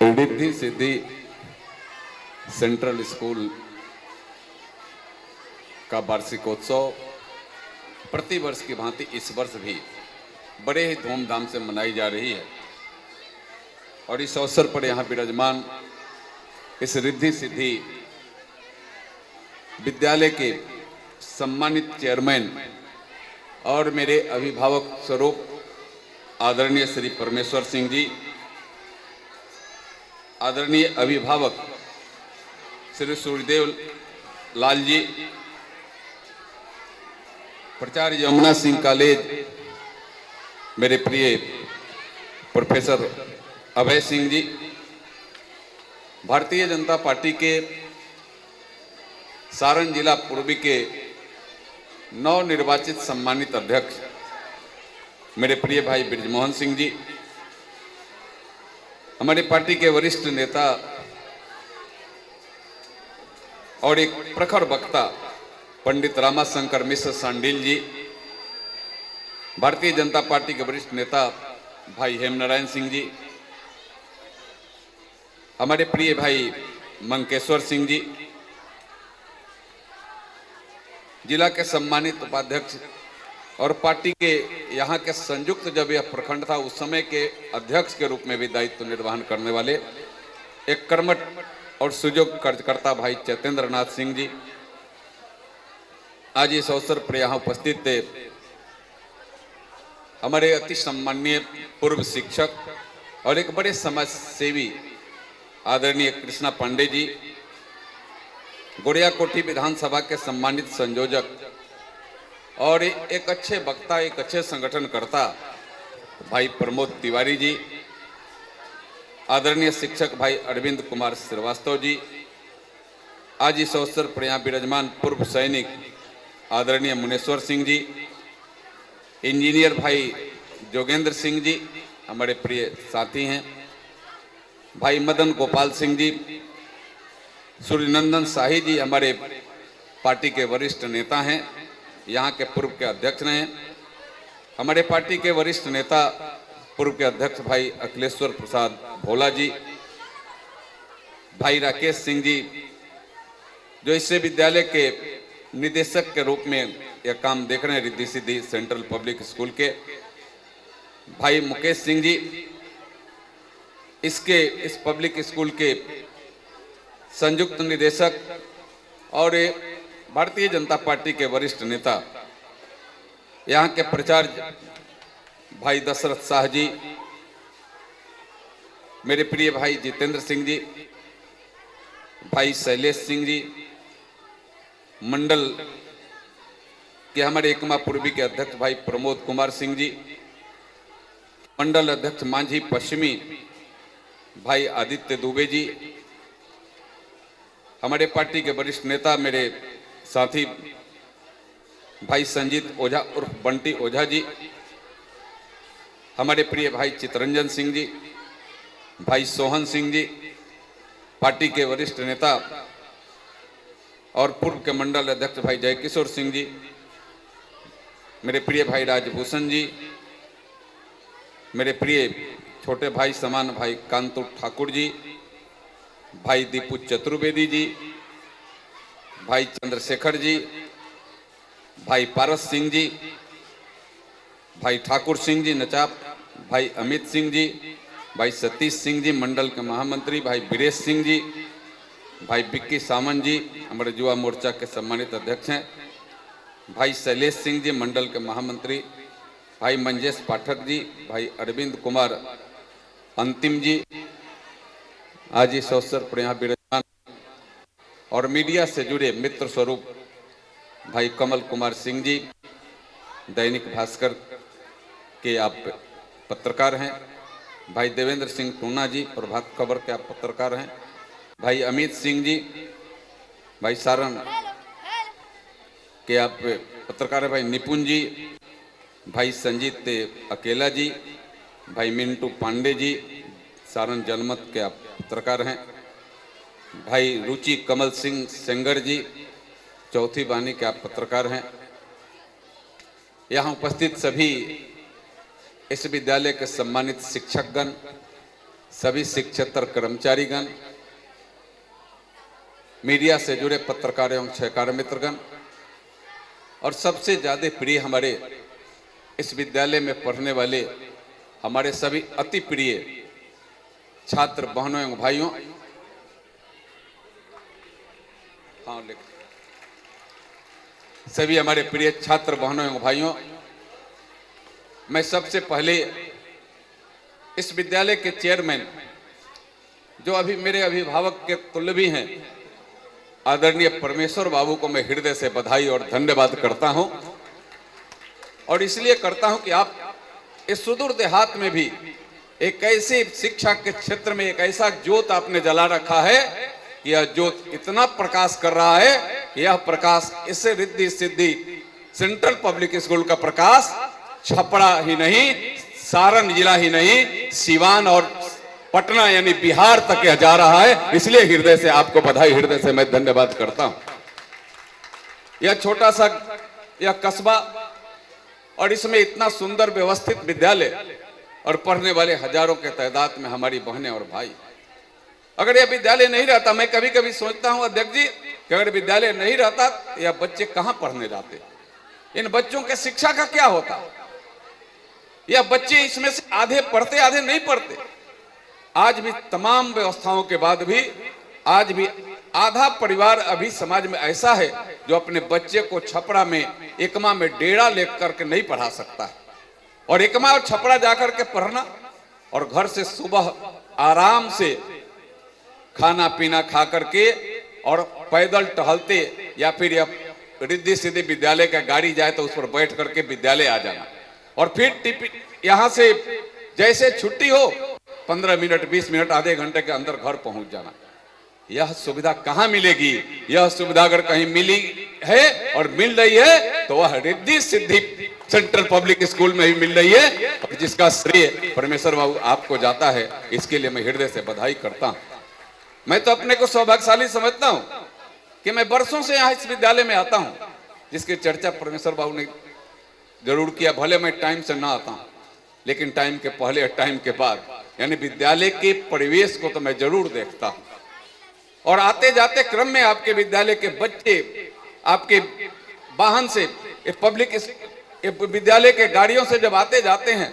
Riddhi Siddhi central school का वार्षिकोत्सव प्रतिवर्ष की भांति इस वर्ष भी बड़े ही धूमधाम से मनाई जा रही है। और इस अवसर पर यहाँ विराजमान इस रिद्धि सिद्धि विद्यालय के सम्मानित चेयरमैन और मेरे अभिभावक स्वरूप आदरणीय श्री परमेश्वर सिंह जी, आदरणीय अभिभावक श्री सूर्यदेव लाल जी, प्राचार्य यमुना सिंह कॉलेज मेरे प्रिय प्रोफेसर अभय सिंह जी, भारतीय जनता पार्टी के सारण जिला पूर्वी के नवनिर्वाचित सम्मानित अध्यक्ष मेरे प्रिय भाई ब्रिजमोहन सिंह जी, हमारी पार्टी के वरिष्ठ नेता और एक प्रखर वक्ता पंडित रामाशंकर मिश्र सांडिल जी, भारतीय जनता पार्टी के वरिष्ठ नेता भाई हेमनारायण सिंह जी, हमारे प्रिय भाई मंकेश्वर सिंह जी, जिला के सम्मानित उपाध्यक्ष और पार्टी के यहाँ के संयुक्त जब यह प्रखंड था उस समय के अध्यक्ष के रूप में भी दायित्व निर्वहन करने वाले एक कर्मठ और सुयोग्य कार्यकर्ता भाई चैतेंद्र नाथ सिंह जी, आज इस अवसर पर यहाँ उपस्थित थे हमारे अति सम्माननीय पूर्व शिक्षक और एक बड़े समाज सेवी आदरणीय कृष्णा पांडे जी, गोड़िया कोठी विधानसभा के सम्मानित संयोजक और एक अच्छे वक्ता, एक अच्छे संगठनकर्ता भाई प्रमोद तिवारी जी, आदरणीय शिक्षक भाई अरविंद कुमार श्रीवास्तव जी, आज इस अवसर पर यहाँ विराजमान पूर्व सैनिक आदरणीय मुनेश्वर सिंह जी, इंजीनियर भाई जोगेंद्र सिंह जी हमारे प्रिय साथी हैं, भाई मदन गोपाल सिंह जी, सूर्यनंदन शाही जी हमारे पार्टी के वरिष्ठ नेता हैं, यहाँ के पूर्व के अध्यक्ष रहे, हमारे पार्टी के वरिष्ठ नेता पूर्व के अध्यक्ष भाई अखिलेश्वर प्रसाद भोला जी, भाई राकेश सिंह जी जो इस विद्यालय के निदेशक के रूप में यह काम देख रहे हैं Riddhi Siddhi central public school के, भाई मुकेश सिंह जी इस पब्लिक स्कूल के संयुक्त निदेशक और भारतीय जनता पार्टी के वरिष्ठ नेता यहाँ के प्राचार्य भाई दशरथ शाह जी, मेरे प्रिय भाई जितेंद्र सिंह जी, भाई शैलेश सिंह जी, मंडल के हमारे एकमा पूर्वी के अध्यक्ष भाई प्रमोद कुमार सिंह जी, मंडल अध्यक्ष मांझी पश्चिमी भाई आदित्य दुबे जी, हमारे पार्टी के वरिष्ठ नेता मेरे साथी भाई संजीत ओझा उर्फ बंटी ओझा जी, हमारे प्रिय भाई चितरंजन सिंह जी, भाई सोहन सिंह जी, पार्टी के वरिष्ठ नेता और पूर्व के मंडल अध्यक्ष भाई जयकिशोर सिंह जी, मेरे प्रिय भाई राजभूषण जी, मेरे प्रिय छोटे भाई समान भाई कांतु ठाकुर जी, भाई दीपू चतुर्वेदी जी, भाई चंद्रशेखर जी, भाई पारस सिंह जी, भाई ठाकुर सिंह जी नचाप, भाई अमित सिंह जी, भाई सतीश सिंह जी मंडल के महामंत्री, भाई बीरेश सिंह जी, भाई बिक्की सामंत जी हमारे युवा मोर्चा के सम्मानित अध्यक्ष हैं, भाई शैलेश सिंह जी मंडल के महामंत्री, भाई मंजेश पाठक जी, भाई अरविंद कुमार अंतिम जी, आज इस अवसर पर यहाँ विराजमान और मीडिया से जुड़े मित्र स्वरूप भाई कमल कुमार सिंह जी, दैनिक भास्कर के आप पत्रकार हैं, भाई देवेंद्र सिंह टूना जी प्रभात खबर के आप पत्रकार हैं, भाई अमित सिंह जी, भाई सारण के आप पत्रकार हैं, भाई निपुण जी, भाई संजीत अकेला जी, भाई मिंटू पांडे जी सारण जनमत के आप पत्रकार हैं, भाई रुचि कमल सिंह सेंगर जी चौथी बानी के आप पत्रकार हैं, यहाँ उपस्थित सभी इस विद्यालय के सम्मानित शिक्षकगण, सभी शिक्षेतर कर्मचारीगण, मीडिया से जुड़े पत्रकार एवं सहकार मित्रगण और सबसे ज्यादा प्रिय हमारे इस विद्यालय में पढ़ने वाले हमारे सभी अति प्रिय छात्र बहनों एवं भाइयों, सभी हमारे प्रिय छात्र बहनों एवं भाइयों, मैं सबसे पहले इस विद्यालय के चेयरमैन, जो अभी मेरे अभिभावक के तुल्य भी हैं, आदरणीय परमेश्वर बाबू को मैं हृदय से बधाई और धन्यवाद करता हूं। और इसलिए करता हूं कि आप इस सुदूर देहात में भी एक ऐसे शिक्षा के क्षेत्र में एक ऐसा ज्योत आपने जला रखा है, यह ज्योत इतना प्रकाश कर रहा है, यह प्रकाश इससे Riddhi Siddhi central public school का प्रकाश छपरा ही नहीं, सारण जिला ही नहीं, सिवान और पटना यानी बिहार तक यह जा रहा है। इसलिए हृदय से आपको बधाई, हृदय से मैं धन्यवाद करता हूं। यह छोटा सा यह कस्बा और इसमें इतना सुंदर व्यवस्थित विद्यालय और पढ़ने वाले हजारों के तादाद में हमारी बहनें और भाई, अगर यह विद्यालय नहीं रहता, मैं कभी कभी सोचता हूं अध्यक्ष जी कि अगर विद्यालय नहीं रहता तो यह बच्चे कहां पढ़ने जाते, इन बच्चों के शिक्षा का क्या होता। यह बच्चे इसमें से आधे पढ़ते आधे नहीं पढ़ते। आज भी तमाम व्यवस्थाओं के बाद भी आज भी आधा परिवार अभी समाज में ऐसा है जो अपने बच्चे को छपरा में एकमा में डेरा लेकर के नहीं पढ़ा सकता है। और एकमा और छपरा जाकर के पढ़ना और घर से सुबह आराम से खाना पीना खा करके और पैदल टहलते या फिर रिद्धि सिद्धि विद्यालय का गाड़ी जाए तो उस पर बैठ करके विद्यालय आ जाना और फिर यहां से जैसे छुट्टी हो 15 मिनट 20 मिनट आधे घंटे के अंदर घर पहुंच जाना। यह सुविधा कहां मिलेगी? यह सुविधा अगर कहीं मिली है और मिल रही है तो वह Riddhi Siddhi central public school में ही मिल रही है, और जिसका श्रेय परमेश्वर बाबू आपको जाता है। इसके लिए मैं हृदय से बधाई करता हूं। मैं तो अपने को सौभाग्यशाली समझता हूं कि मैं वर्षों से यहाँ इस विद्यालय में आता हूं, जिसकी चर्चा परमेश्वर बाबू ने जरूर किया। भले मैं टाइम से ना आता हूं, लेकिन टाइम के पहले और टाइम के बाद यानी विद्यालय के परिवेश को तो मैं जरूर देखता हूं। और आते जाते क्रम में आपके विद्यालय के बच्चे आपके वाहन से पब्लिक विद्यालय के गाड़ियों से जब आते जाते हैं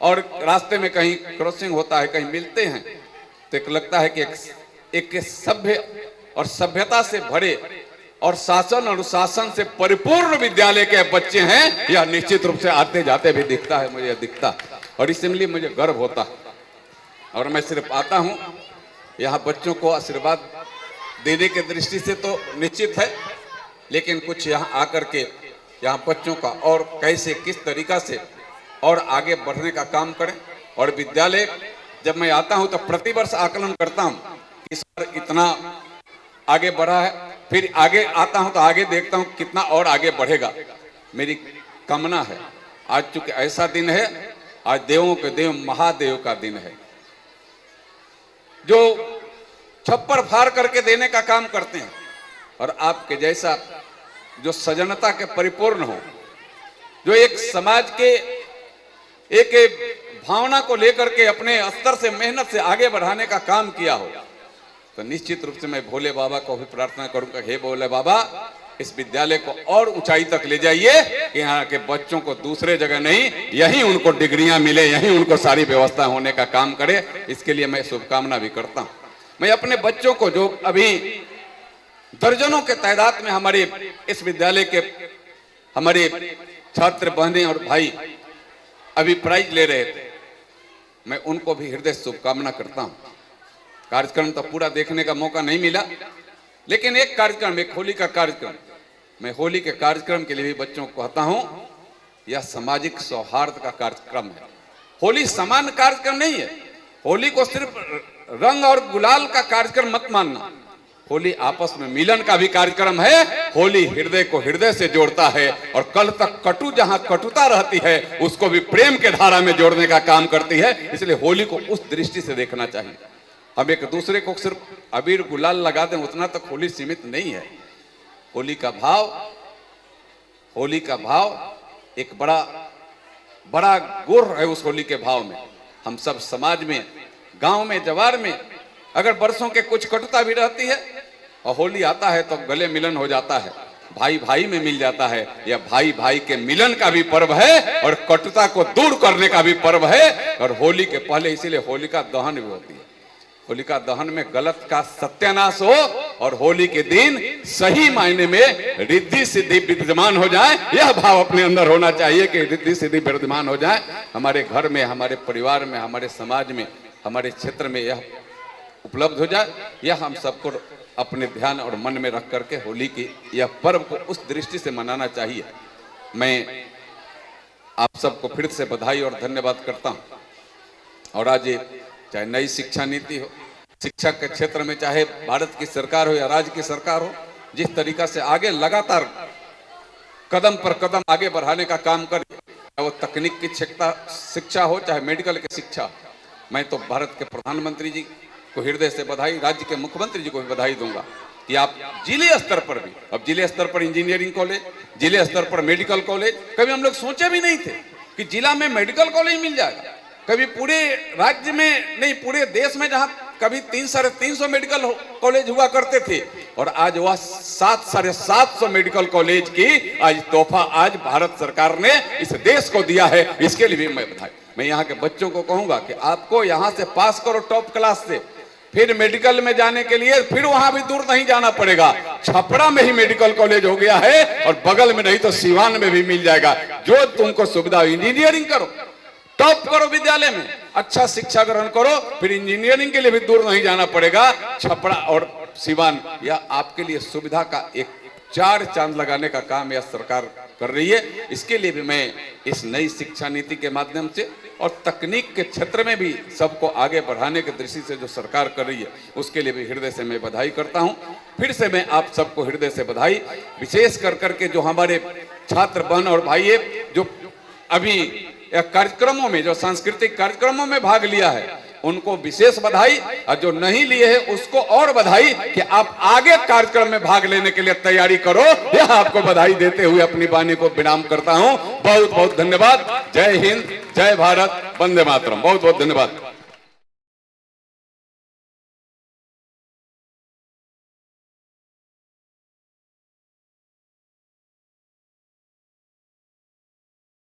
और रास्ते में कहीं क्रॉसिंग होता है, कहीं मिलते हैं, तो एक लगता है कि एक सभ्य और सभ्यता से भरे और शासन अनुशासन से परिपूर्ण विद्यालय के बच्चे हैं। यह निश्चित रूप से आते जाते भी दिखता है, मुझे दिखता, और इसलिए मुझे गर्व होता है। और मैं सिर्फ आता हूं यहाँ बच्चों को आशीर्वाद देने की दृष्टि से तो निश्चित है, लेकिन कुछ यहाँ आकर के यहाँ बच्चों का और कैसे किस तरीका से और आगे बढ़ने का काम करें। और विद्यालय जब मैं आता हूं तो प्रतिवर्ष आकलन करता हूं कि सर इतना आगे बढ़ा है, फिर आगे आता हूं तो आगे देखता हूं कितना और आगे बढ़ेगा। मेरी कामना है, आज चूंकि ऐसा दिन है, आज देवों के देव महादेव का दिन है, जो छप्पर फाड़ करके देने का काम करते हैं। और आपके जैसा जो सजनता के परिपूर्ण हो, जो एक समाज के एक भावना को लेकर के अपने स्तर से मेहनत से आगे बढ़ाने का काम किया हो, तो निश्चित रूप से मैं भोले बाबा को भी प्रार्थना करूंगा, हे भोले बाबा इस विद्यालय को और ऊंचाई तक ले जाइए कि यहाँ के बच्चों को दूसरे जगह नहीं, यहीं उनको डिग्रियां मिले, यहीं उनको सारी व्यवस्था होने का काम करे। इसके लिए मैं शुभकामना भी करता हूं। मैं अपने बच्चों को, जो अभी दर्जनों के तादाद में हमारे इस विद्यालय के हमारे छात्र बहनें और भाई अभी प्राइज ले रहे थे, मैं उनको भी हृदय से शुभकामना करता हूं। कार्यक्रम तो पूरा देखने का मौका नहीं मिला, लेकिन एक कार्यक्रम, एक होली का कार्यक्रम, मैं होली के कार्यक्रम के लिए भी बच्चों को कहता हूं, यह सामाजिक सौहार्द का कार्यक्रम है। होली सामान्य कार्यक्रम नहीं है। होली को सिर्फ रंग और गुलाल का कार्यक्रम मत मानना, होली आपस में मिलन का भी कार्यक्रम है। होली हृदय को हृदय से जोड़ता है, और कल तक कटु जहां कटुता रहती है उसको भी प्रेम के धारा में जोड़ने का काम करती है। इसलिए होली को उस दृष्टि से देखना चाहिए। हम एक दूसरे को सिर्फ अबीर गुलाल लगा दें, उतना तक होली सीमित नहीं है। होली का भाव एक बड़ा गुण है उस होली के भाव में। हम सब समाज में गांव में, जवार में अगर बरसों के कुछ कटुता भी रहती है और होली आता है तो गले मिलन हो जाता है, भाई भाई में मिल जाता है। यह भाई भाई के मिलन का भी पर्व है और कटुता को दूर करने का भी पर्व है। और होली के पहले इसीलिए होलिका दहन भी होती है। होलिका दहन में गलत का सत्यानाश हो और होली के दिन सही मायने में रिद्धि सिद्धि विद्यमान हो जाए, यह भाव अपने अंदर होना चाहिए कि रिद्धि सिद्धि विद्यमान हो जाए हमारे घर में, हमारे परिवार में, हमारे समाज में, हमारे क्षेत्र में यह उपलब्ध हो जाए। यह हम सबको अपने ध्यान और मन में रख करके होली की यह पर्व को उस दृष्टि से मनाना चाहिए। मैं आप सबको फिर से बधाई और धन्यवाद करता हूं। और आज चाहे नई शिक्षा नीति हो, शिक्षा के क्षेत्र में चाहे भारत की सरकार हो या राज्य की सरकार हो, जिस तरीका से आगे लगातार कदम पर कदम आगे बढ़ाने का काम करे, चाहे वो तकनीक की शिक्षा हो, चाहे मेडिकल की शिक्षा। मैं तो भारत के प्रधानमंत्री जी को हृदय से बधाई, राज्य के मुख्यमंत्री जी को भी बधाई दूंगा कि आप जिले स्तर पर भी, अब जिले स्तर पर इंजीनियरिंग कॉलेज, जिले स्तर पर मेडिकल कॉलेज, कभी हम लोग सोचे भी नहीं थे कि जिला में मेडिकल कॉलेज मिल जाएगा। कभी पूरे राज्य में नहीं, पूरे देश में जहां कभी 300-350 मेडिकल कॉलेज हुआ करते थे और आज वह 700-750 मेडिकल कॉलेज की आज तोहफा आज भारत सरकार ने इस देश को दिया है। इसके लिए भी मैं बधाई। मैं यहाँ के बच्चों को कहूंगा कि आपको यहाँ से पास करो टॉप क्लास से, फिर मेडिकल में जाने के लिए फिर वहां भी दूर नहीं जाना पड़ेगा। छपरा में ही मेडिकल कॉलेज हो गया है और बगल में नहीं तो सीवान में भी मिल जाएगा। जो तुमको सुविधा, इंजीनियरिंग करो, टॉप करो विद्यालय में, अच्छा शिक्षा ग्रहण करो, फिर इंजीनियरिंग के लिए भी दूर नहीं जाना पड़ेगा। छपरा और सीवान, यह आपके लिए सुविधा का एक 4 चांद लगाने का काम यह सरकार कर रही है। इसके लिए भी मैं इस नई शिक्षा नीति के माध्यम से और तकनीक के क्षेत्र में भी सबको आगे बढ़ाने की दृष्टि से जो सरकार कर रही है, उसके लिए भी हृदय से मैं बधाई करता हूं। फिर से मैं आप सबको हृदय से बधाई, विशेष कर करके जो हमारे छात्र बहन और भाई है, जो अभी कार्यक्रमों में, जो सांस्कृतिक कार्यक्रमों में भाग लिया है, उनको विशेष बधाई। और जो नहीं लिए है उसको और बधाई कि आप आगे कार्यक्रम में भाग लेने के लिए तैयारी करो। यह आपको बधाई देते हुए अपनी वाणी को विराम करता हूं। बहुत बहुत धन्यवाद। जय हिंद, जय भारत, वंदे मातरम। बहुत बहुत धन्यवाद।